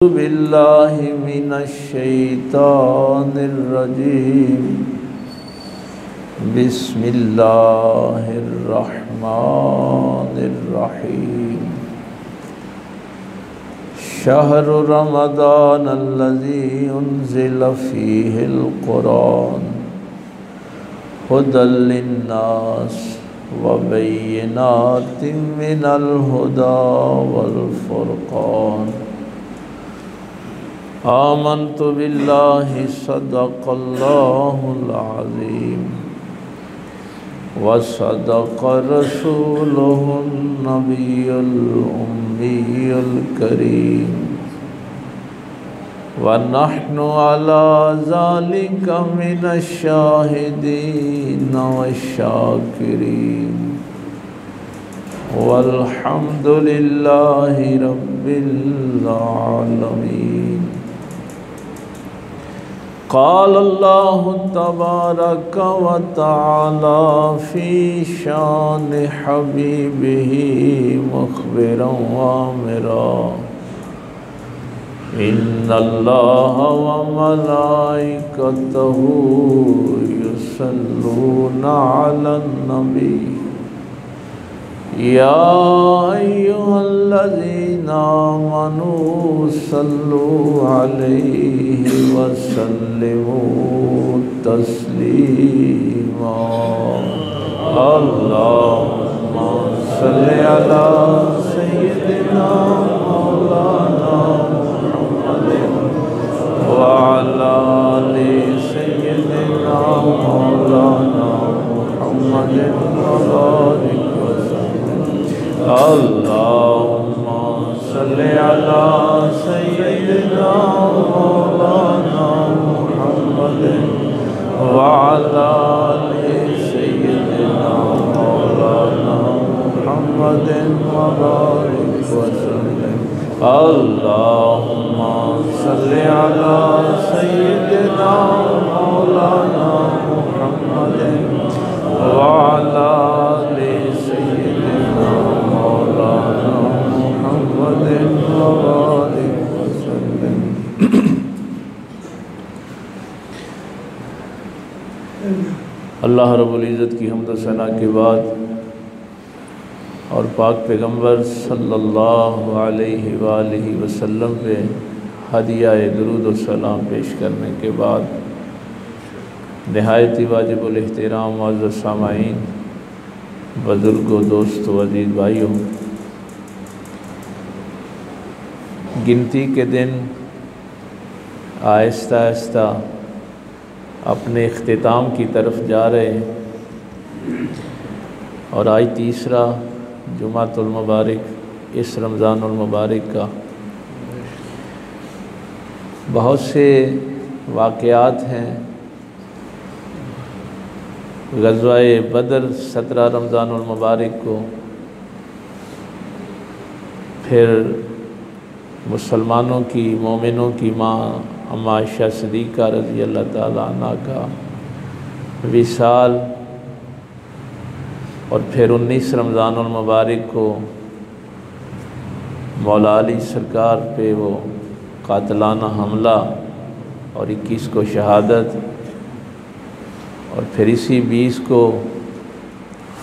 बिल्लाहि मिनश्शैतानिर्रजीम बिस्मिल्लाहिर्रहमानिर्रहीम शहरु रमज़ानल्लज़ी उन्ज़िल फ़ीहिल क़ुरआन हुदल लिन्नास व बय्यिनातिम मिनल हुदा वल फ़ुरक़ान आमन्तु बिल्लाहि सदक़ल्लाहुल अज़ीम व सदक़ रसूलुहुन नबियुल उम्मियुल करीम व नहनु अला ज़ालिका मिनश शाहिदीन वश्शाकिरीन वल्हम्दुलिल्लाहि रब्बिल आलमीन। क़ाल अल्लाहु तबारक व तआला फ़ी शान हबीबिही मुख़बिरन व आमिरा इन्नल्लाहा व मलाइकतहू युसल्लूना अलन नबी या अय्युहल्लज़ीना आमनू सल्लू अलैहि व सल्लिमू तस्लीमा। अल्लाहुम्मा सल्लि अला सय्यिदिना मौलाना मुहम्मदिन व अला आलि सय्यिदिना मौलाना मुहम्मदिन व बारिक अल्लाहुम्मा सल्लि अला सय्यिदिना मौलाना मुहम्मदिन व अला आलि सय्यिदिना मौलाना मुहम्मदिन व बारिक वसल्लम। अल्लाहुम्मा सल्लि अला सय्यिदिना मौलाना मुहम्मदिन व अला आलि सय्यिदिना मौलाना मुहम्मदिन व बारिक वसल्लम। अल्लाह रब्बुल इज़्ज़त की हम्द व सना के बाद और पाक पैगम्बर सल्लल्लाहु अलैहि वालिहि वसल्लम पे हदिया दुरूद व सलाम पेश करने के बाद नहायत ही वाजिबुल एहतराम मुअज़्ज़ज़ सामाईन, बुज़ुर्गों, दोस्तों, अज़ीज़ भाइयों, गिनती के दिन आहिस्ता आहिस्ता अपने इख्तिताम की तरफ जा रहे हैं और आज तीसरा जुमातुल मुबारक इस रमज़ानुल मुबारक का बहुत से वाक़यात हैं। ग़ज़वाए बदर 17 रमज़ानुल मुबारक को, फिर मुसलमानों की, मोमिनों की माँ अम्मा आयशा सिद्दीक़ा रज़ी अल्लाह ताला अन्हा का विसाल, और फिर 19 रमज़ानुल मुबारक को मौला अली सरकार पे वो कातिलाना हमला और 21 को शहादत, और फिर इसी 20 को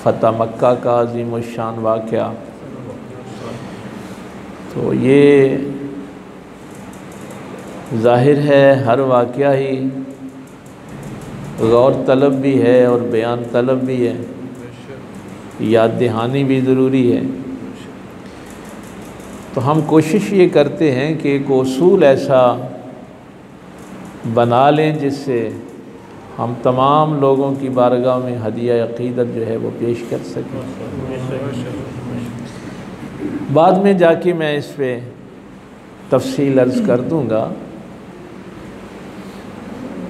फ़तह मक्का का अज़ीम शान वाक़या। तो ये ज़ाहिर है हर वाक़या ही गौर तलब भी है और बयान तलब भी है, याद दहानी भी ज़रूरी है। तो हम कोशिश ये करते हैं कि एक उसूल ऐसा बना लें जिससे हम तमाम लोगों की बारगाह में हदिया अक़ीदत जो है वो पेश कर सकें। बाद में जाके मैं इस पे तफ़सील अर्ज़ कर दूँगा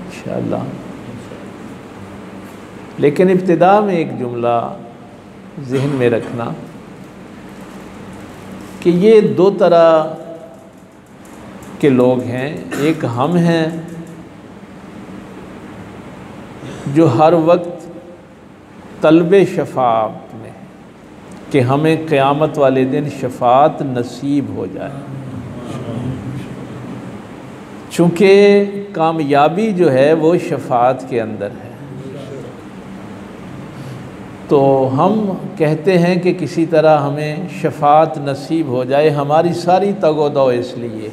इंशाअल्लाह, लेकिन इब्तिदा में एक जुमला ज़हन में रखना कि ये दो तरह के लोग हैं। एक हम हैं जो हर वक्त तलब शफ़ाअत में कि हमें क़यामत वाले दिन शफ़ाअत नसीब हो जाए। चूँकि कामयाबी जो है वो शफाअत के अंदर है, तो हम कहते हैं कि किसी तरह हमें शफाअत नसीब हो जाए, हमारी सारी तगोदो इसलिए।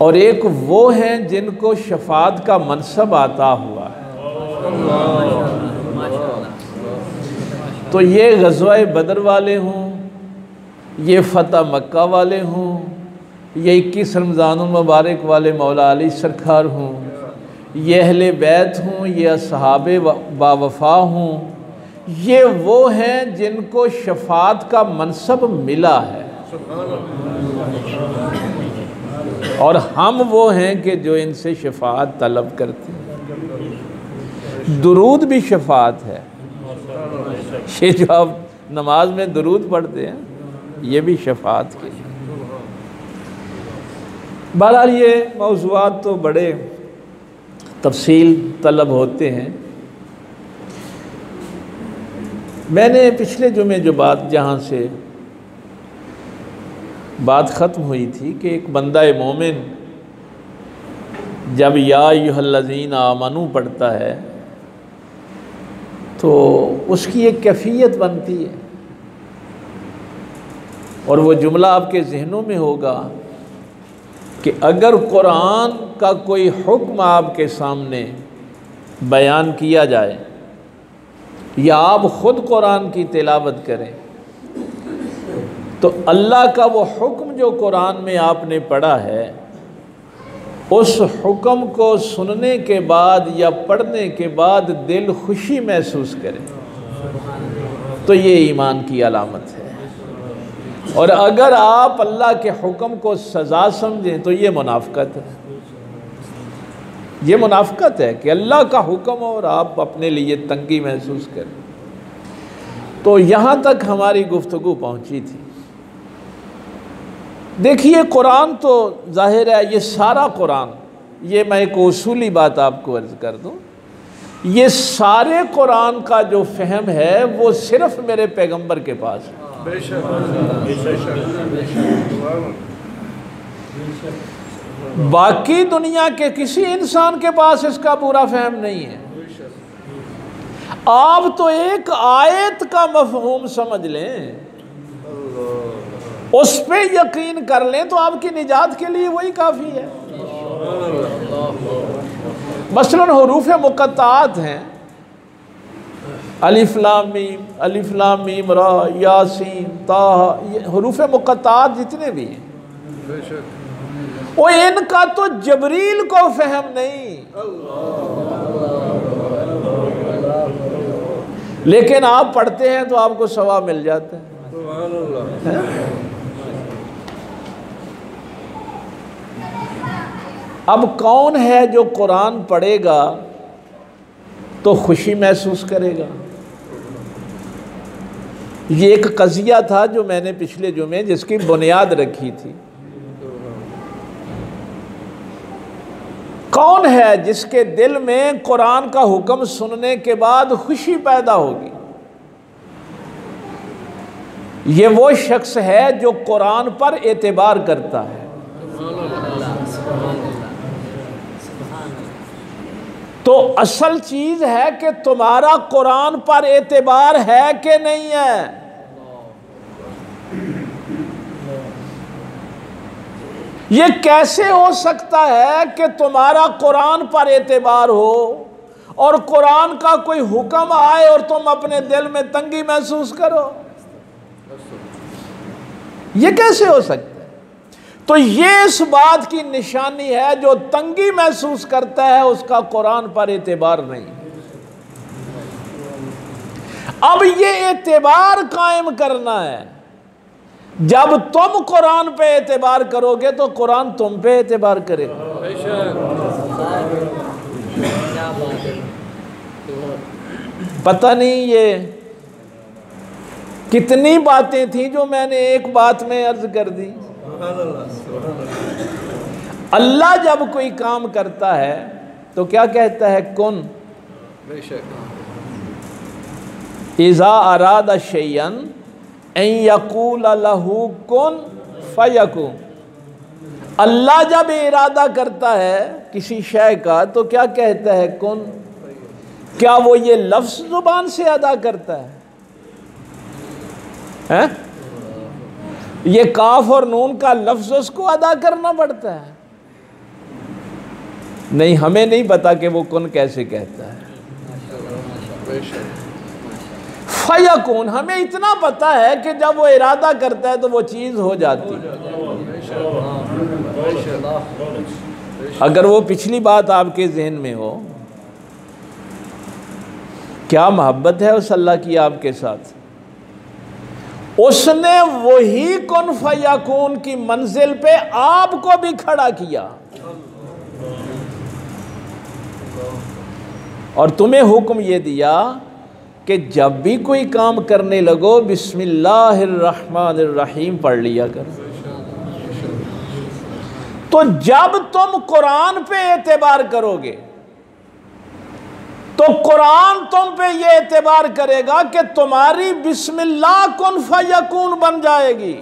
और एक वो हैं जिनको शफाअत का मनसब आता हुआ है। तो ये ग़ज़वा बदर वाले हों, ये फ़तह मक्का वाले हों, ये 21 रमज़ानुल मुबारक वाले मौला अली सरकार हों, ये अहले बैत हों, ये असहाबे बावफ़ा हों, ये वो हैं जिनको शफाअत का मनसब मिला है। और हम वो हैं कि जो इनसे शफाअत तलब करते हैं। दुरूद भी शफाअत है। ये जो आप नमाज में दुरूद पढ़ते हैं, ये भी शफाअत के। बहरहाल ये मौज़ूआत तो बड़े तफसील तलब होते हैं। मैंने पिछले जुमे जो बात जहाँ से बात ख़त्म हुई थी कि एक बंदा मोमिन जब या अय्युहल्लज़ीना आमनू पढ़ता है तो उसकी एक कैफियत बनती है, और वो जुमला आपके ज़हनों में होगा कि अगर कुरान का कोई हुक्म आपके सामने बयान किया जाए या आप ख़ुद कुरान की तिलावत करें, तो अल्लाह का वो हुक्म जो कुरान में आपने पढ़ा है, उस हुक्म को सुनने के बाद या पढ़ने के बाद दिल खुशी महसूस करे, तो ये ईमान की अलामत है। और अगर आप अल्लाह के हुक्म को सज़ा समझें तो ये मुनाफ़क़त है। ये मुनाफ़क़त है कि अल्लाह का हुक्म और आप अपने लिए तंगी महसूस करें। तो यहाँ तक हमारी गुफ्तगू पहुँची थी। देखिए, कुरान तो ज़ाहिर है, ये सारा कुरान, ये मैं एक उसूली बात आपको अर्ज़ कर दूँ, ये सारे कुरान का जो फ़हम है वो सिर्फ़ मेरे पैगंबर के पास है। बाकी दुनिया के किसी इंसान के पास इसका पूरा फ़हम नहीं है। आप तो एक आयत का मफ़हूम समझ लें, उस पे यकीन कर लें तो आपकी निजात के लिए वही काफ़ी है। मसलन हुरूफ मुक़त्ताअत हैं, अलिफ लाम मीम रा यासीन ताहा, ये हुरूफ मुक़त्ताअत जितने भी हैं, वो इनका तो जबरील को फ़हम नहीं, लेकिन आप पढ़ते हैं तो आपको सवाब मिल जाता है। अब कौन है जो कुरान पढ़ेगा तो खुशी महसूस करेगा? ये एक कज़िया था जो मैंने पिछले जुमे जिसकी बुनियाद रखी थी। कौन है जिसके दिल में कुरान का हुक्म सुनने के बाद खुशी पैदा होगी? ये वो शख्स है जो कुरान पर एतबार करता है। तो असल चीज है कि तुम्हारा कुरान पर एतबार है कि नहीं है। ये कैसे हो सकता है कि तुम्हारा कुरान पर एतबार हो और कुरान का कोई हुक्म आए और तुम अपने दिल में तंगी महसूस करो? ये कैसे हो सकता है? तो ये इस बात की निशानी है, जो तंगी महसूस करता है उसका कुरान पर एतबार नहीं। अब ये एतबार कायम करना है। जब तुम कुरान पे एतबार करोगे तो कुरान तुम पे एतबार करेगा। पता नहीं ये कितनी बातें थी जो मैंने एक बात में अर्ज कर दी। अल्लाह जब कोई काम करता है तो क्या कहता है? कुन। इज़ा अरादा शैयन अन यक़ूल लहू कुन फयकुन। अल्लाह जब इरादा करता है किसी शय का तो क्या कहता है, कुन। क्या वो ये लफ्ज़ जुबान से अदा करता है? ये काफ और नून का लफ्ज़ उसको अदा करना पड़ता है? नहीं, हमें नहीं पता कि वो कुन कैसे कहता है। फयकून, हमें इतना पता है कि जब वो इरादा करता है तो वो चीज़ हो जाती है। अगर वो पिछली बात आपके जहन में हो, क्या मोहब्बत है उस अल्लाह की आपके साथ, उसने वही कुन फयकून की मंजिल पे आपको भी खड़ा किया और तुम्हें हुक्म ये दिया कि जब भी कोई काम करने लगो बिस्मिल्लाहिर्रहमानिर्रहीम पढ़ लिया करो। तो जब तुम कुरान पे एतबार करोगे तो कुरान तुम पे ये एतबार करेगा कि तुम्हारी बिस्मिल्लाह कुन फयकून बन जाएगी।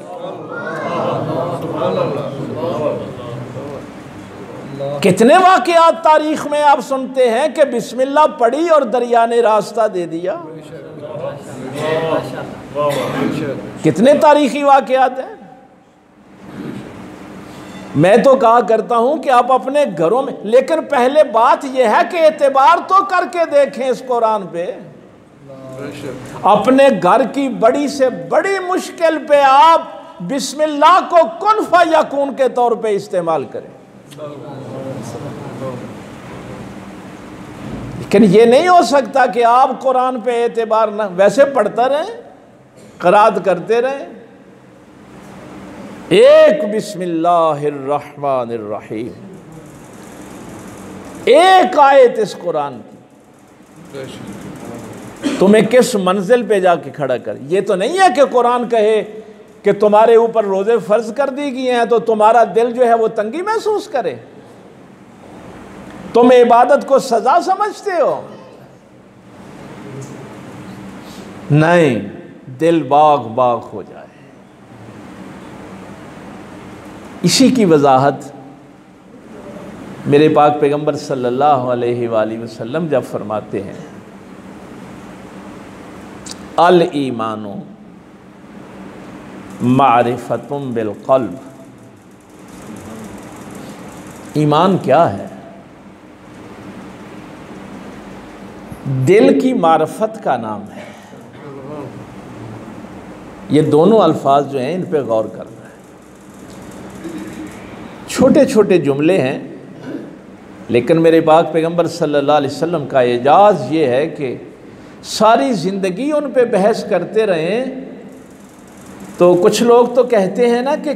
कितने वाक़यात तारीख में आप सुनते हैं कि बिस्मिल्लाह पढ़ी और दरिया ने रास्ता दे दिया। कितने तारीखी वाक़यात हैं। मैं तो कहा करता हूं कि आप अपने घरों में, लेकिन पहले बात यह है कि एतबार तो करके देखें इस कुरान पे। अपने घर की बड़ी से बड़ी मुश्किल पे आप बिस्मिल्लाह को कुन फयकून के तौर पे इस्तेमाल करें। लेकिन ये नहीं हो सकता कि आप कुरान पे एतबार ना, वैसे पढ़ता रहें, क़राअत करते रहें, एक बिस्मिल्लाहिर्रहमानिर्रहीम, एक आयत इस कुरान की तुम्हें किस मंजिल पे जाके खड़ा कर। ये तो नहीं है कि कुरान कहे कि तुम्हारे ऊपर रोजे फर्ज कर दी गई हैं तो तुम्हारा दिल जो है वो तंगी महसूस करे, तुम इबादत को सजा समझते हो। नहीं, दिल बाग बाग हो जाए। इसी की वजाहत मेरे पाक पैगंबर सल्लल्लाहु अलैहि वसल्लम जब फरमाते हैं, अल ईमानु मारिफतुम बिल क़ल्ब। ईमान क्या है? दिल की मारिफत का नाम है। ये दोनों अल्फाज जो हैं इन पे गौर करना है। छोटे छोटे जुमले हैं, लेकिन मेरे पाक पैगंबर सल्लल्लाहु अलैहि वसल्लम का एजाज़ ये है कि सारी ज़िंदगी उन पे बहस करते रहें। तो कुछ लोग तो कहते हैं ना कि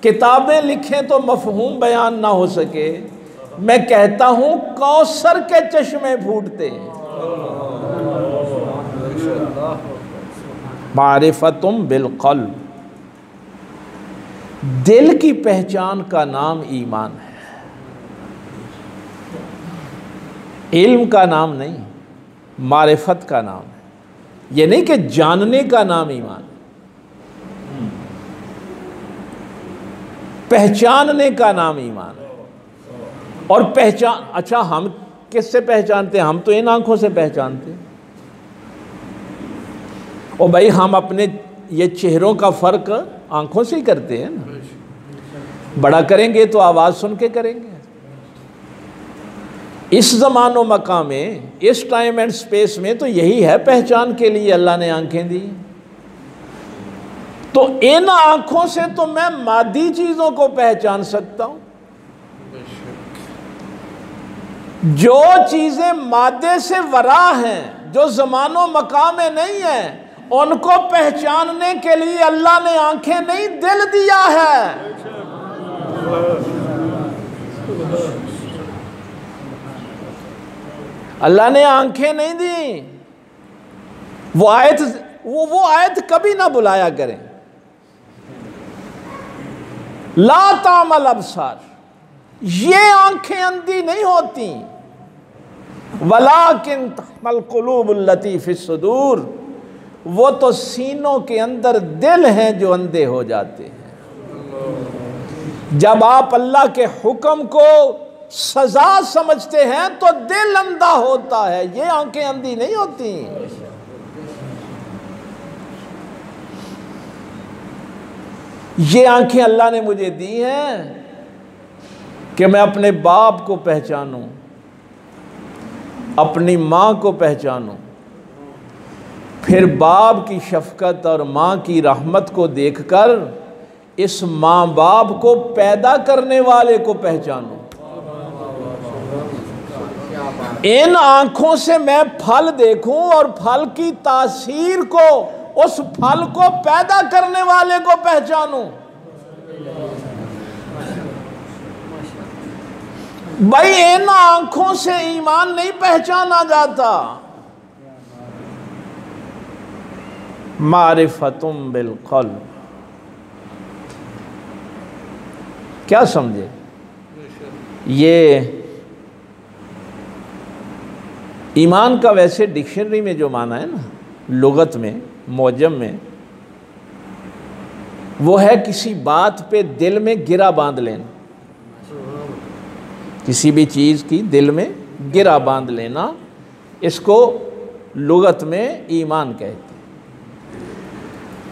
किताबें लिखें तो मफ़हूम बयान ना हो सके। मैं कहता हूँ कौसर के चश्मे फूटते हैं। मारिफतुम बिल क़ल्ब, दिल की पहचान का नाम ईमान है, इल्म का नाम नहीं, मारिफत का नाम है। ये नहीं कि जानने का नाम ईमान, पहचानने का नाम ईमान है। और पहचान, अच्छा हम किससे पहचानते हैं? हम तो इन आंखों से पहचानते हैं। और भाई हम अपने ये चेहरों का फ़र्क आंखों से ही करते हैं ना। बड़ा करेंगे तो आवाज़ सुन के करेंगे। इस ज़मानो मकाम में, इस टाइम एंड स्पेस में तो यही है पहचान के लिए अल्लाह ने आंखें दी। तो इन आंखों से तो मैं मादी चीज़ों को पहचान सकता हूँ। जो चीज़ें मादे से वरा हैं, जो ज़मानो मकाम में नहीं है, उनको पहचानने के लिए अल्लाह ने आंखें नहीं दिल दिया है। अल्लाह ने आंखें नहीं दी। वो आयत कभी ना बुलाया करें, ला तामल अबसार, ये आंखें अंधी नहीं होती, वलाकिन तहमल कुलूबुल लती फिस सुदूर, वो तो सीनों के अंदर दिल हैं जो अंधे हो जाते हैं। जब आप अल्लाह के हुक्म को सजा समझते हैं तो दिल अंधा होता है, ये आंखें अंधी नहीं होती। ये आंखें अल्लाह ने मुझे दी हैं कि मैं अपने बाप को पहचानूं, अपनी माँ को पहचानूं, फिर बाप की शफकत और माँ की रहमत को देखकर इस माँ बाप को पैदा करने वाले को पहचानूं। इन आंखों से मैं फल देखूं और फल की तासीर को, उस फल को पैदा करने वाले को पहचानूं। भाई इन आंखों से ईमान नहीं पहचाना जाता। मारिफतुम बिलक़ल्ब, क्या समझे? ये ईमान का वैसे डिक्शनरी में जो माना है ना, लुगत में, मौजम में, वो है किसी बात पे दिल में गिरा बांध लेना, किसी भी चीज़ की दिल में गिरा बांध लेना, इसको लुगत में ईमान कहते हैं।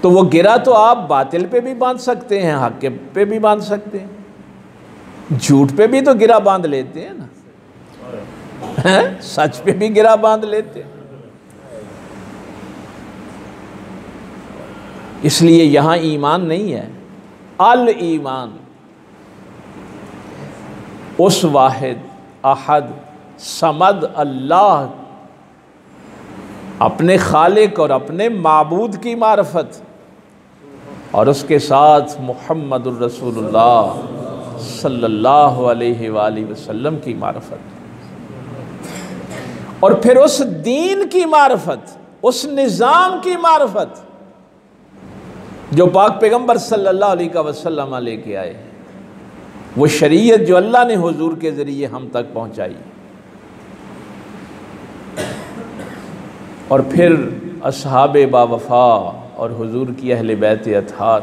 तो वो गिरा तो आप बातिल पे भी बांध सकते हैं, हक पे भी बांध सकते हैं, झूठ पे भी तो गिरा बांध लेते हैं ना, हैं? सच पे भी गिरा बांध लेते हैं। इसलिए यहां ईमान नहीं है, अल ईमान उस वाहिद अहद समद अल्लाह, अपने खालिक और अपने माबूद की मारफत, और उसके साथ मुहम्मदुर रसूलुल्लाह सल्लल्लाहु अलैहि वसल्लम की मारफत, और फिर उस दीन की मारफत, उस निज़ाम की मारफत जो पाक पैगंबर सल्लल्लाहु अलैहि वसल्लम लेके आए, वो शरीयत जो अल्लाह ने हुजूर के ज़रिए हम तक पहुँचाई, और फिर असहाबे बावफ़ा और हुजूर की अहले बैत अतहार,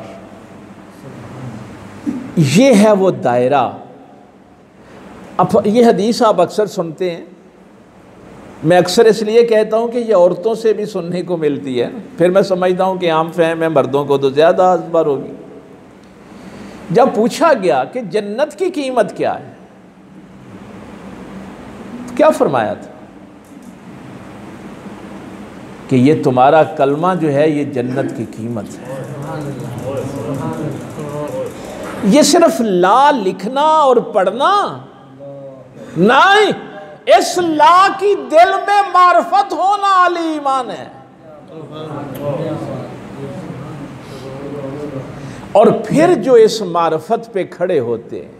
ये है वो दायरा। अब ये हदीस आप अक्सर सुनते हैं, मैं अक्सर इसलिए कहता हूँ कि ये औरतों से भी सुनने को मिलती है, फिर मैं समझता हूँ कि आम फहम है, मर्दों को तो ज़्यादा असबार होगी। जब पूछा गया कि जन्नत की कीमत क्या है, तो क्या फरमाया था कि ये तुम्हारा कलमा जो है ये जन्नत की कीमत है। ये सिर्फ ला लिखना और पढ़ना नहीं, इस ला की दिल में मार्फत होना अली ईमान है। और फिर जो इस मार्फत पे खड़े होते हैं,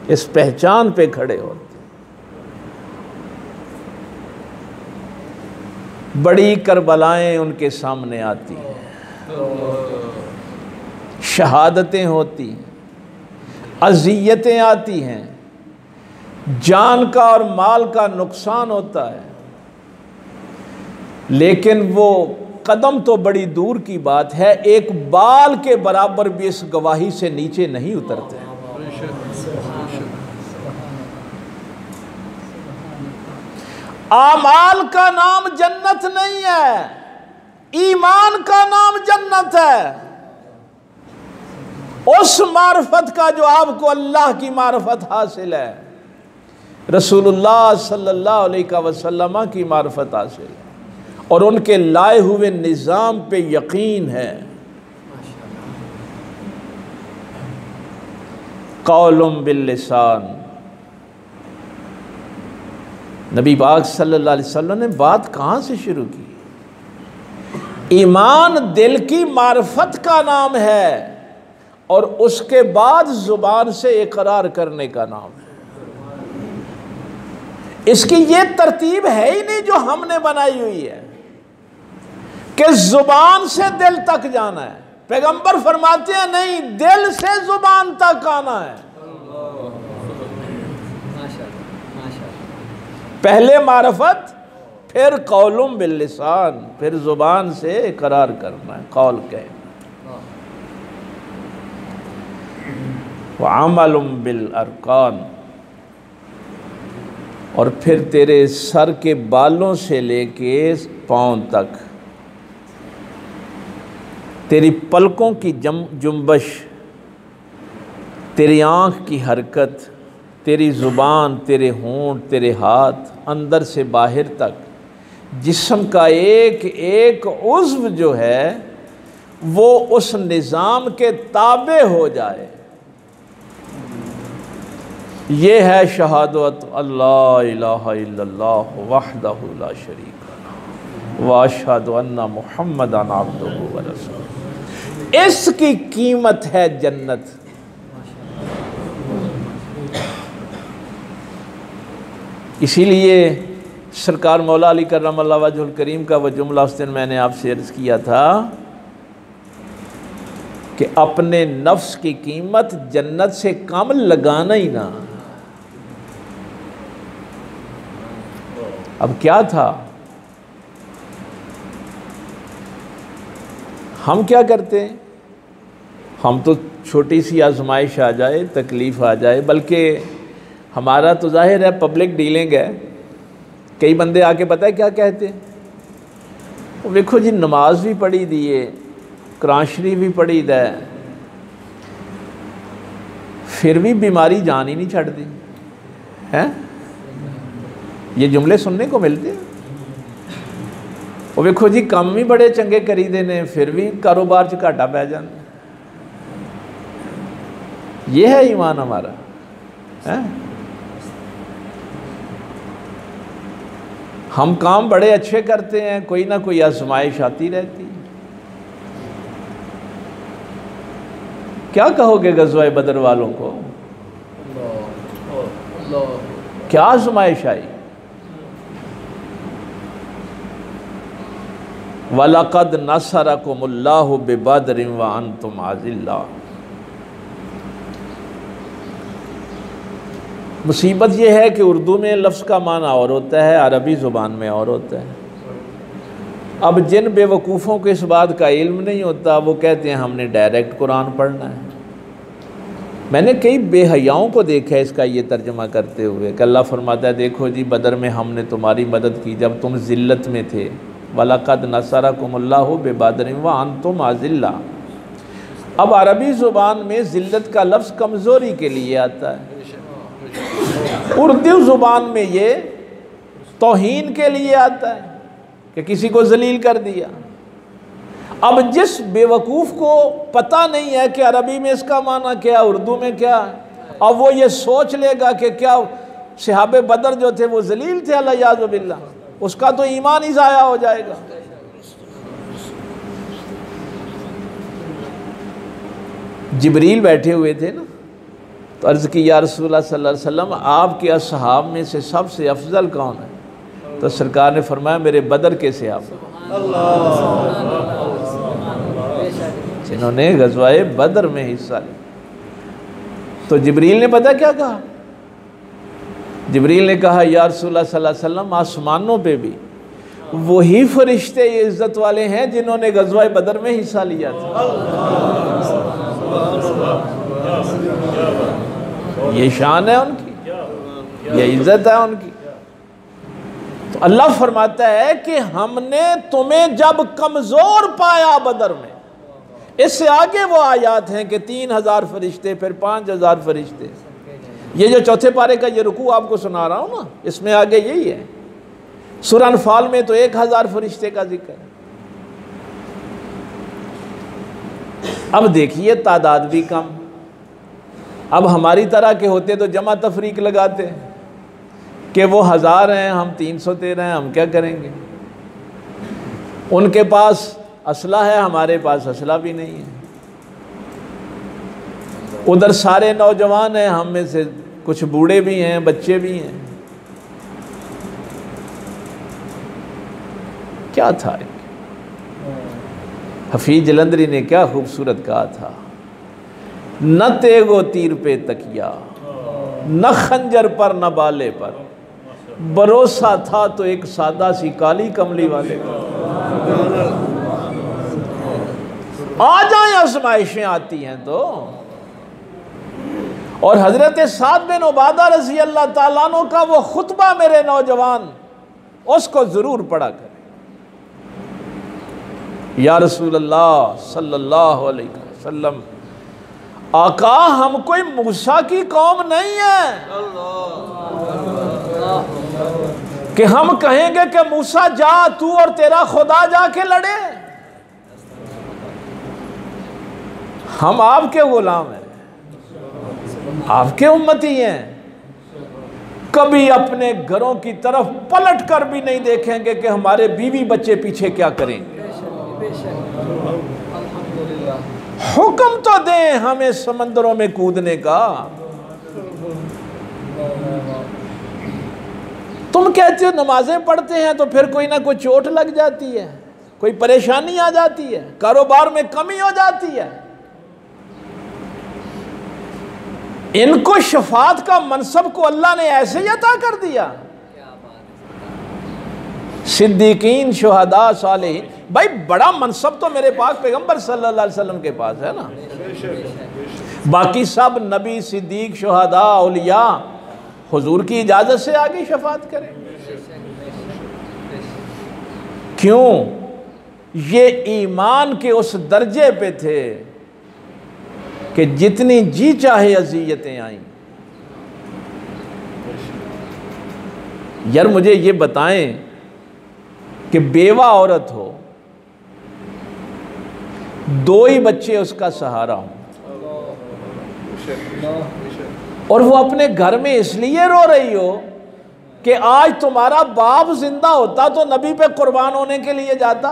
इस पहचान पे खड़े होते, बड़ी करबलाएं उनके सामने आती हैं, शहादतें होती हैं, अज़ियतें आती हैं, जान का और माल का नुकसान होता है, लेकिन वो कदम तो बड़ी दूर की बात है, एक बाल के बराबर भी इस गवाही से नीचे नहीं उतरते। आमाल का नाम जन्नत नहीं है, ईमान का नाम जन्नत है। उस मार्फत का जो आपको अल्लाह की मार्फत हासिल है, रसूलुल्लाह सल्लल्लाहु अलैहि वसल्लम की मार्फत हासिल है, और उनके लाए हुए निज़ाम पे यकीन है। कौलुम बिल लिसान, नबी पाक सल्लल्लाहु अलैहि वसल्लम ने बात कहाँ से शुरू की? ईमान दिल की मार्फत का नाम है, और उसके बाद ज़ुबान से इकरार करने का नाम है। इसकी ये तरतीब है ही नहीं जो हमने बनाई हुई है कि ज़ुबान से दिल तक जाना है। पैगंबर फरमाते हैं नहीं, दिल से ज़ुबान तक आना है। पहले मारफत, फिर कौलुम बिल लिसान, फिर ज़ुबान से इकरार करना है, कौल कहना। व अमलुम बिल अरकान, और फिर तेरे सर के बालों से लेके पाँव तक, तेरी पलकों की जुम्बश, तेरी आँख की हरकत, तेरी ज़ुबान, तेरे होंठ, तेरे हाथ, अंदर से बाहर तक जिस्म का एक एक उज़्व जो है वो उस निज़ाम के ताबे हो जाए। ये है शहादत अल्ला इलाहा इल्लल्लाह वहदहु ला शरीक व अशहदु अन्ना मुहम्मदन अब्दुहु व रसूलुहु। इसकी कीमत है जन्नत। इसीलिए सरकार मौला अली करमल्लाहु वजहुल करीम का वह जुमला उस दिन मैंने आपसे अर्ज़ किया था कि अपने नफ्स की कीमत जन्नत से कम लगाना ही ना। अब क्या था, हम क्या करते हैं, हम तो छोटी सी आजमाइश आ जाए, तकलीफ़ आ जाए, बल्कि हमारा तो जाहिर है पब्लिक डीलिंग है। कई बंदे आके पता है क्या कहते हैं, वो देखो जी नमाज भी पढ़ी दी है, कुरान शरीफ भी पढ़ी दा है, फिर भी बीमारी जान ही नहीं छड़ती है। ये जुमले सुनने को मिलते हैं। वो देखो जी काम भी बड़े चंगे करीदे ने, फिर भी कारोबार च घाटा पै जाता। ये है ईमान हमारा है। हम काम बड़े अच्छे करते हैं, कोई ना कोई आजमाइश आती रहती है। क्या कहोगे गज़वाए बदर वालों को, क्या आजमाइश आई। वलक़द नसरकुमुल्लाहु बिबदरिन व अंतुम अज़िल्ला। मुसीबत यह है कि उर्दू में लफ्ज़ का माना और होता है, अरबी ज़ुबान में और होता है। अब जिन बेवकूफ़ों को इस बात का इल्म नहीं होता वो कहते हैं हमने डायरेक्ट कुरान पढ़ना है। मैंने कई बेहयाओं को देखा है इसका ये तर्जुमा करते हुए कि अल्लाह फरमाता है देखो जी बदर में हमने तुम्हारी मदद की जब तुम ज़िल्लत में थे। वलक़द नसरकुमुल्लाहु बिबदरिन व अंतुम अज़िल्ला। अब अरबी ज़ुबान में ज़िल्लत का लफ्ज़ कमज़ोरी के लिए आता है, उर्दू ज़ुबान में ये तौहीन के लिए आता है कि किसी को जलील कर दिया। अब जिस बेवकूफ़ को पता नहीं है कि अरबी में इसका माना क्या, उर्दू में क्या, अब वो ये सोच लेगा कि क्या सहाबे बदर जो थे वो जलील थे अलियाज़ु बिल्लाह, उसका तो ईमान ही ज़ाया हो जाएगा। जिब्रील बैठे हुए थे ना, तो अर्ज़ की या रसूलल्लाह सल्लल्लाहु अलैहि वसल्लम आपके असहाब में से सबसे अफजल कौन है। तो सरकार ने फरमाया मेरे बदर के सहाबा, जिन्होंने गज़वाए बदर में हिस्सा लिया। तो जिब्रील ने पता क्या कहा, जिब्रील ने कहा या रसूलल्लाह सल्लल्लाहु अलैहि वसल्लम आसमानों पे भी वही फरिश्ते ये इज़्ज़त वाले हैं जिन्होंने गज़वाए बदर में हिस्सा लिया था। ये शान है उनकी, ये इज़्ज़त है उनकी। तो अल्लाह फरमाता है कि हमने तुम्हें जब कमज़ोर पाया बदर में, इससे आगे वो आयात हैं कि 3000 फरिश्ते, फिर 5000 फरिश्ते। ये जो चौथे पारे का ये रुकू आपको सुना रहा हूँ ना, इसमें आगे यही है। सूरह अनफाल में तो 1000 फरिश्ते का जिक्र है। अब देखिए तादाद भी कम। अब हमारी तरह के होते तो जमा तफरीक लगाते कि वो 1000 हैं हम 313 हैं, हम क्या करेंगे। उनके पास असला है, हमारे पास असला भी नहीं है। उधर सारे नौजवान हैं, हम में से कुछ बूढ़े भी हैं, बच्चे भी हैं। क्या था, हफीज जलंधरी ने क्या खूबसूरत कहा था, न तेगो तीर पे तकिया, न खंजर पर न बाले पर, भरोसा था तो एक सादा सी काली कमली वाले का। आ जाए आजमाइशें आती हैं तो और हज़रत साद बिन उबादा रज़ी अल्लाह ताला अन्हु का वो खुतबा मेरे नौजवान उसको ज़रूर पढ़ा करें। या रसूल अल्लाह सल्लल्लाहु अलैहि वसल्लम, आका हम कोई मूसा की कौम नहीं है कि हम कहेंगे कि मूसा जा तू और तेरा खुदा जाके लड़े। हम आपके गुलाम हैं, आपके उम्मती हैं। कभी अपने घरों की तरफ पलट कर भी नहीं देखेंगे कि हमारे बीवी बच्चे पीछे क्या करेंगे। हुक्म तो दें हमें समंदरों में कूदने का। तुम कहते हो नमाजें पढ़ते हैं तो फिर कोई ना कोई चोट लग जाती है, कोई परेशानी आ जाती है, कारोबार में कमी हो जाती है। इनको शफात का मनसब को अल्लाह ने ऐसे ही अता कर दिया। सिद्दीकीन, शुहदा, सालिहीन, भाई बड़ा मनसब तो मेरे पाक पैगंबर सल्लल्लाहु अलैहि वसल्लम के पास है ना। बाकी सब नबी, सिद्दीक, शुहदा, औलिया हुजूर की इजाज़त से आगे शफात करें। क्यों? ये ईमान के उस दर्जे पे थे कि जितनी जी चाहे अज़ियतें आईं। यार मुझे ये बताएं कि बेवा औरत हो, दो ही बच्चे उसका सहारा हो, और वो अपने घर में इसलिए रो रही हो कि आज तुम्हारा बाप जिंदा होता तो नबी पे कुर्बान होने के लिए जाता।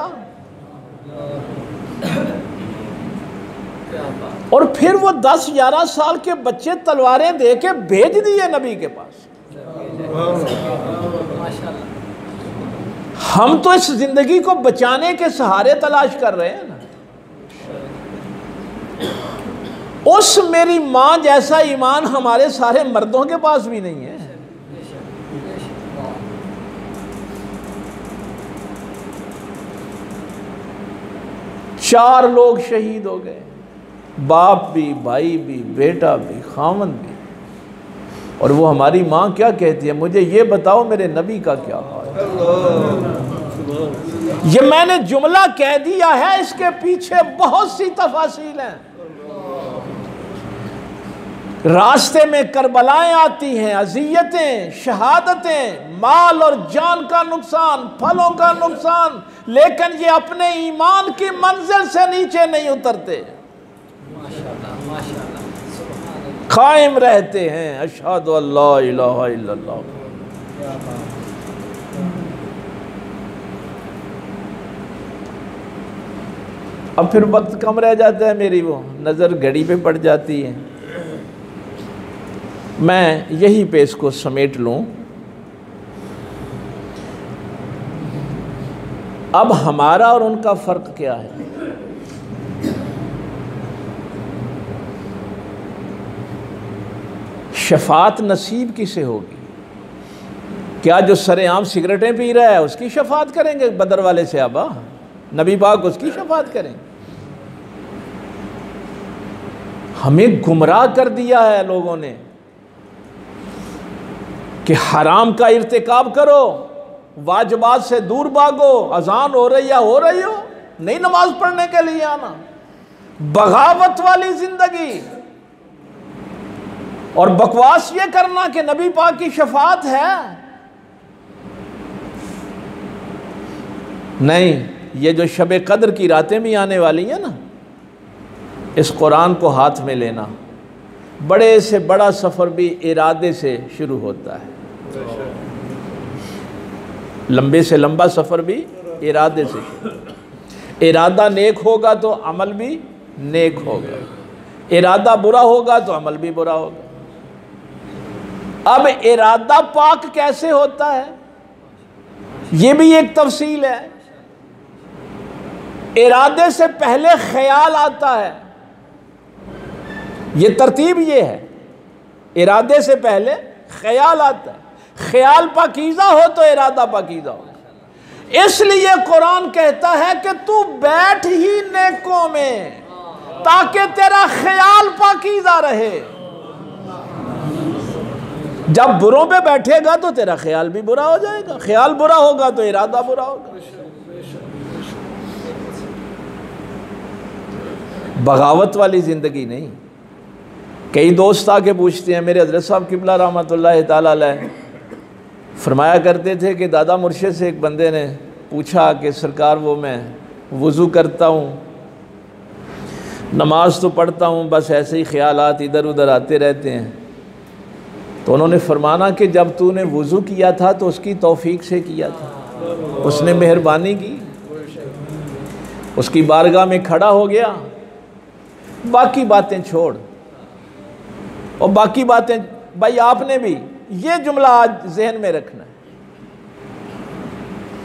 और फिर वो 10-11 साल के बच्चे तलवारें दे के भेज दिए नबी के पास। हम तो इस जिंदगी को बचाने के सहारे तलाश कर रहे हैं ना। उस मेरी मां जैसा ईमान हमारे सारे मर्दों के पास भी नहीं है। चार लोग शहीद हो गए, बाप भी, भाई भी, बेटा भी, खामन भी। और वो हमारी माँ क्या कहती है, मुझे ये बताओ मेरे नबी का क्या हाल है। ये मैंने जुमला कह दिया है, इसके पीछे बहुत सी तफासील हैं। रास्ते में करबलाएं आती हैं, अज़ियतें, शहादतें, माल और जान का नुकसान, फलों का नुकसान, लेकिन ये अपने ईमान की मंजिल से नीचे नहीं उतरते, कायम रहते हैं। अशहदु अल्ला इलाहा इल्लल्लाह। अब फिर वक्त कम रह जाता है, मेरी वो नज़र घड़ी पे पड़ जाती है। मैं यहीं पे इसको समेट लूँ। अब हमारा और उनका फ़र्क क्या है? शफात नसीब किसे होगी? क्या जो सरेआम सिगरेटें पी रहा है उसकी शफात करेंगे बदर वाले से आबा? नबी पाक उसकी शफात करेंगे? हमें गुमराह कर दिया है लोगों ने कि हराम का इर्तिकाब करो, वाजिबात से दूर भागो, अजान हो रही या हो रही हो, नहीं नमाज पढ़ने के लिए आना, बगावत वाली जिंदगी। और बकवास ये करना कि नबी पाक की शफात है। नहीं, ये जो शब कद्र की रातें भी आने वाली हैं ना, इस कुरान को हाथ में लेना, बड़े से बड़ा सफ़र भी इरादे से शुरू होता है, लंबे से लंबा सफ़र भी इरादे से शुरू। इरादा नेक होगा तो अमल भी नेक होगा, इरादा बुरा होगा तो अमल भी बुरा होगा। अब इरादा पाक कैसे होता है, ये भी एक तफसील है। इरादे से पहले ख्याल आता है, ये तरतीब ये है, इरादे से पहले ख्याल आता है। ख्याल पाकीज़ा हो तो इरादा पाकीज़ा हो। इसलिए कुरान कहता है कि तू बैठ ही नेकों में ताकि तेरा ख्याल पाकीज़ा रहे। जब बुरों पे बैठेगा तो तेरा ख्याल भी बुरा हो जाएगा, ख्याल बुरा होगा तो इरादा बुरा होगा। बगावत वाली ज़िंदगी नहीं। कई दोस्त आके पूछते हैं, मेरे हज़रत साहब किबला रहमतुल्लाह ताला अलैह फरमाया करते थे कि दादा मुर्शिद से एक बंदे ने पूछा कि सरकार वो मैं वज़ू करता हूँ, नमाज तो पढ़ता हूँ, बस ऐसे ही ख्यालात इधर उधर आते रहते हैं। तो उन्होंने फरमाना कि जब तूने वज़ू किया था तो उसकी तौफीक से किया था, उसने मेहरबानी की, उसकी बारगाह में खड़ा हो गया, बाकी बातें छोड़। और बाकी बातें भाई आपने भी ये जुमला आज जहन में रखना है,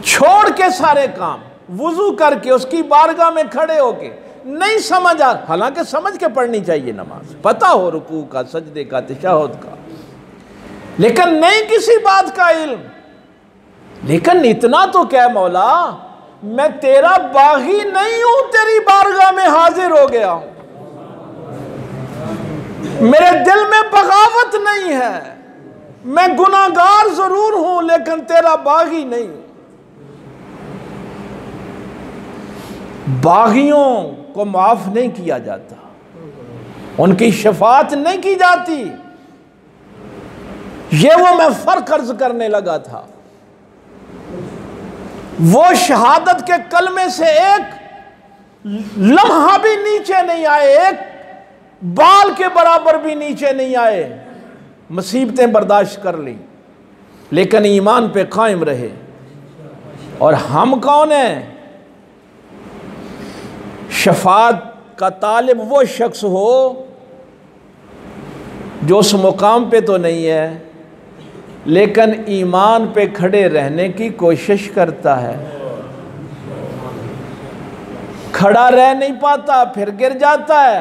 छोड़ के सारे काम वुजू करके उसकी बारगाह में खड़े होके, नहीं समझ आ, हालांकि समझ के पढ़नी चाहिए नमाज, पता हो रुकू का, सजदे का, तशहुद का, लेकिन नहीं किसी बात का इल्म। लेकिन इतना तो क्या मौला, मैं तेरा बागी नहीं हूं, तेरी बारगाह में हाजिर हो गया हूं, मेरे दिल में बगावत नहीं है, मैं गुनाहगार जरूर हूं लेकिन तेरा बागी नहीं। बागियों को माफ नहीं किया जाता, उनकी शफाअत नहीं की जाती। ये वो मैं फर्क अर्ज करने लगा था, वो शहादत के कलमे से एक लम्हा भी नीचे नहीं आए, एक बाल के बराबर भी नीचे नहीं आए, मुसीबतें बर्दाश्त कर ली लेकिन ईमान पे कायम रहे। और हम कौन हैं? शफाअत का तालिब वो शख्स हो जो उस मुकाम पे तो नहीं है लेकिन ईमान पे खड़े रहने की कोशिश करता है। खड़ा रह नहीं पाता, फिर गिर जाता है,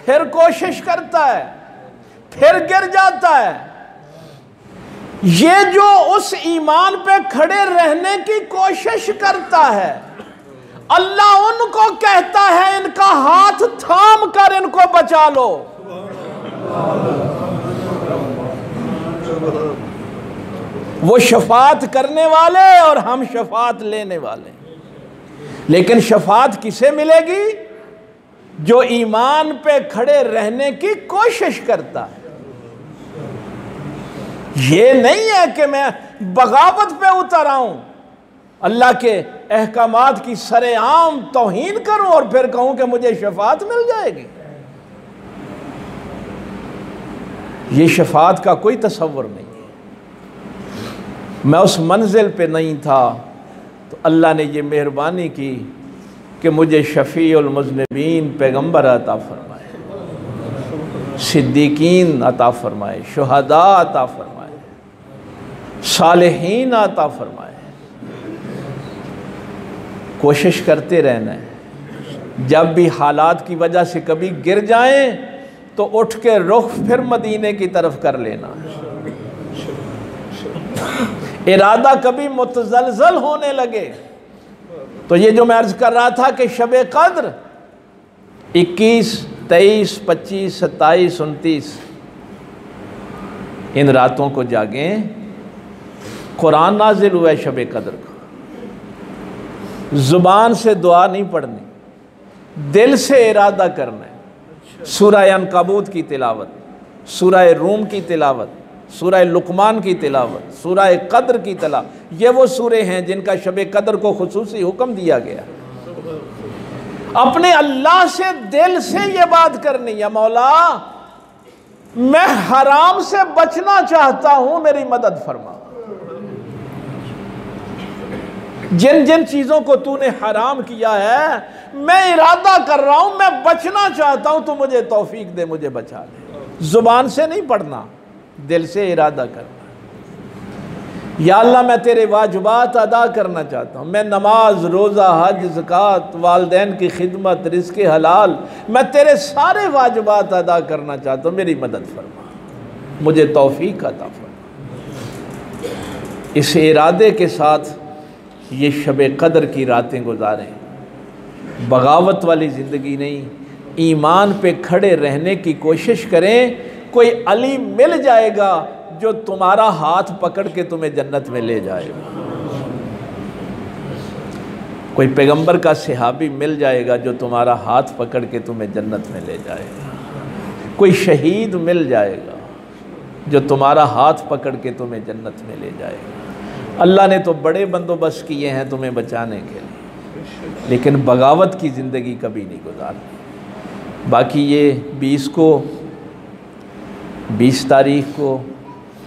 फिर कोशिश करता है, फिर गिर जाता है। ये जो उस ईमान पे खड़े रहने की कोशिश करता है, अल्लाह उनको कहता है इनका हाथ थाम कर इनको बचा लो। वो शफाअत करने वाले और हम शफाअत लेने वाले। लेकिन शफाअत किसे मिलेगी? जो ईमान पे खड़े रहने की कोशिश करता है। ये नहीं है कि मैं बगावत पे उतर आऊं, अल्लाह के अहकामात की सरेआम तौहीन करूं और फिर कहूं कि मुझे शफाअत मिल जाएगी। ये शफाअत का कोई तसव्वुर नहीं है। मैं उस मंजिल पे नहीं था तो अल्लाह ने ये मेहरबानी की कि मुझे शफ़ीउल मुज़निबीन पैगम्बर अता फरमाए, सिद्दीकीन अता फरमाए, शुहदा अता फरमाए, सालिहीन अता फरमाए। कोशिश करते रहना है, जब भी हालात की वजह से कभी गिर जाएं तो उठ के रुख फिर मदीने की तरफ कर लेना। इरादा कभी मुतज़लज़ल होने लगे तो ये जो मैं अर्ज़ कर रहा था कि शब कद्र 21, 23, 25, 27, 29 इन रातों को जागें। कुरान नाजिल हुआ है शब कद्र का। ज़ुबान से दुआ नहीं पढ़नी, दिल से इरादा करना है। सूरह अनकबूत की तिलावत, सूरह रूम की तिलावत, सूरह लुकमान की तिलावत, सूरह कद्र की तिलावत, ये वो सूरे हैं जिनका शब कद्र को खुसूसी हुक्म दिया गया। अपने अल्लाह से दिल से ये बात करनी है, मौला मैं हराम से बचना चाहता हूं, मेरी मदद फरमा। जिन जिन चीजों को तूने हराम किया है मैं इरादा कर रहा हूं, मैं बचना चाहता हूं, तू मुझे तौफीक दे, मुझे बचा ले। जुबान से नहीं पढ़ना, दिल से इरादा करना। या अल्लाह मैं तेरे वाजिबात अदा करना चाहता हूँ, मैं नमाज, रोज़ा, हज, ज़कात, वालिदैन की खिदमत, रिज़्क़ हलाल, मैं तेरे सारे वाजिबात अदा करना चाहता हूँ, मेरी मदद फरमा, मुझे तौफीक अता फरमा। इस इरादे के साथ ये शब कद्र की रातें गुजारें। बगावत वाली ज़िंदगी नहीं, ईमान पे खड़े रहने की कोशिश करें। कोई अली मिल जाएगा जो तुम्हारा हाथ पकड़ के तुम्हें जन्नत में ले जाएगा। कोई पैगंबर का सहाबी मिल जाएगा जो तुम्हारा हाथ पकड़ के तुम्हें जन्नत में ले जाएगा। कोई शहीद मिल जाएगा जो तुम्हारा हाथ पकड़ के तुम्हें जन्नत में ले जाएगा। अल्लाह ने तो बड़े बंदोबस्त किए हैं तुम्हें बचाने के लिए, लेकिन बगावत की ज़िंदगी कभी नहीं गुजारनी। बाकी ये 20 तारीख़ को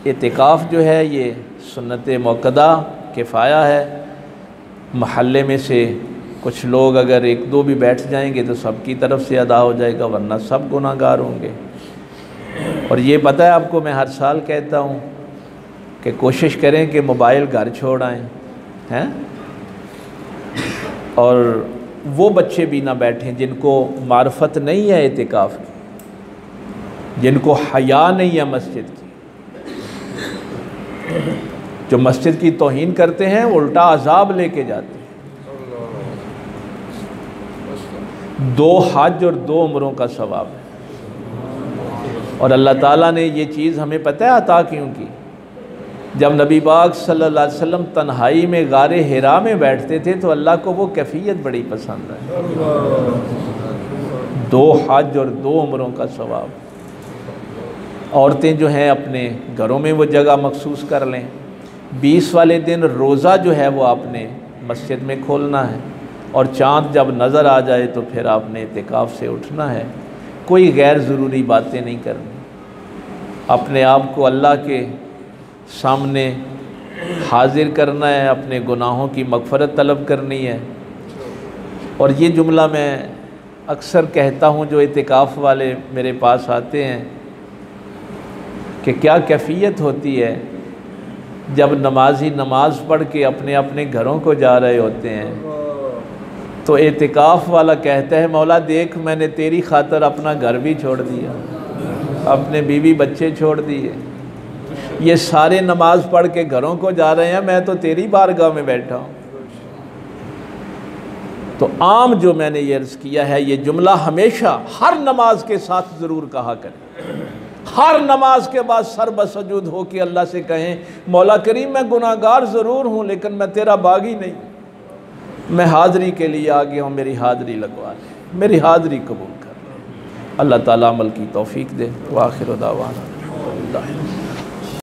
एतिकाफ़ जो है ये सुन्नत मौक़दा किफ़ाया है। महल्ले में से कुछ लोग अगर 1-2 भी बैठ जाएंगे तो सबकी तरफ से अदा हो जाएगा, वरना सब गुनाहगार होंगे। और ये पता है आपको, मैं हर साल कहता हूँ कि कोशिश करें कि मोबाइल घर छोड़ आएँ हैं, और वो बच्चे भी ना बैठें जिनको मार्फत नहीं है एतिकाफ़ की, जिनको हया नहीं है मस्जिद की। जो मस्जिद की तौहीन करते हैं वो उल्टा अजाब लेके जाते हैं। 2 हज और 2 उम्रों का सवाब है। और अल्लाह ताला ने ये चीज़ हमें पता है अता क्यों की? जब नबी पाक सल्लल्लाहु अलैहि वसल्लम तन्हाई में गारे हिरा में बैठते थे तो अल्लाह को वो कैफियत बड़ी पसंद है। 2 हज और 2 उम्रों का सवाब। औरतें जो हैं अपने घरों में वो जगह मखसूस कर लें। 20 वाले दिन रोज़ा जो है वो आपने मस्जिद में खोलना है, और चाँद जब नज़र आ जाए तो फिर आपने इतिकाफ़ से उठना है। कोई गैर ज़रूरी बातें नहीं करनी। अपने आप को अल्लाह के सामने हाजिर करना है, अपने गुनाहों की मग़फ़रत तलब करनी है। और ये जुमला मैं अक्सर कहता हूँ जो इतिकाफ़ वाले मेरे पास आते हैं कि क्या कैफियत होती है जब नमाजी नमाज पढ़ के अपने अपने घरों को जा रहे होते हैं तो एतिकाफ़ वाला कहता है मौला देख मैंने तेरी खातर अपना घर भी छोड़ दिया, अपने बीवी बच्चे छोड़ दिए, ये सारे नमाज पढ़ के घरों को जा रहे हैं, मैं तो तेरी बारगाह में बैठा हूँ। तो आम जो मैंने ये अर्ज़ किया है ये जुमला हमेशा हर नमाज के साथ ज़रूर कहा करें। हर नमाज के बाद सर बसजूद हो के अल्लाह से कहें मौला करीम मैं गुनाहगार ज़रूर हूँ लेकिन मैं तेरा बागी नहीं, मैं हाज़री के लिए आ गया हूँ, मेरी हाज़री लगवा ले, मेरी हाज़री कबूल कर ले। अल्लाह ताला अमल की तौफ़ीक दे। व आखिर दावाना।